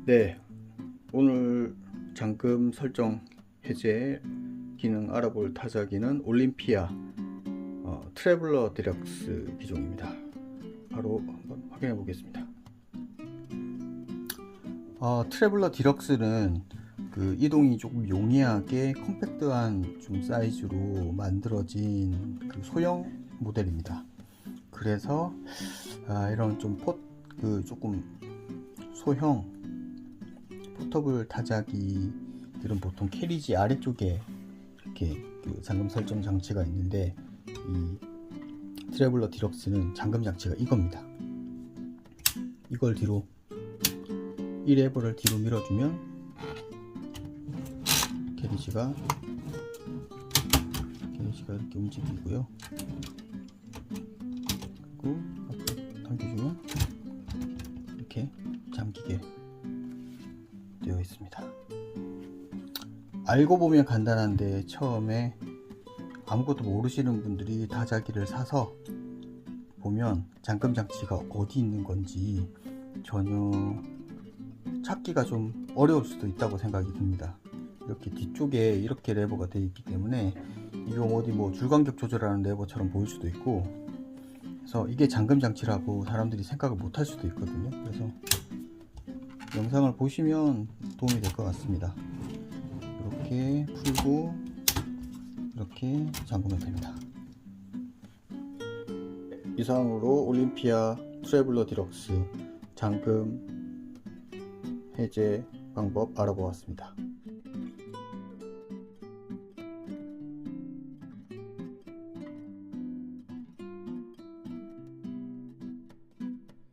네, 오늘 잠금 설정 해제 기능 알아볼 타자기는 올림피아 트래블러 디럭스 기종입니다. 바로 한번 확인해 보겠습니다. 트래블러 디럭스는 그 이동이 조금 용이하게 컴팩트한 좀 사이즈로 만들어진 그 소형 모델입니다. 그래서 이런 좀 조금 소형 포터블 타자기들은 보통 캐리지 아래쪽에 이렇게 그 잠금 설정 장치가 있는데, 이 트래블러 디럭스는 잠금 장치가 이겁니다. 이걸 뒤로, 이 레버를 뒤로 밀어주면 캐리지가 이렇게 움직이고요. 그리고 앞으로 당겨주면 이렇게 잠기게 되어 있습니다. 알고 보면 간단한데 처음에 아무것도 모르시는 분들이 타자기를 사서 보면 잠금 장치가 어디 있는 건지 전혀 찾기가 좀 어려울 수도 있다고 생각이 듭니다. 이렇게 뒤쪽에 이렇게 레버가 되어 있기 때문에 이거 어디 뭐 줄간격 조절하는 레버처럼 보일 수도 있고, 그래서 이게 잠금 장치라고 사람들이 생각을 못 할 수도 있거든요. 그래서 영상을 보시면 도움이 될 것 같습니다. 이렇게 풀고 이렇게 잠그면 됩니다. 이상으로 올림피아 트래블러 디럭스 잠금 해제 방법 알아보았습니다.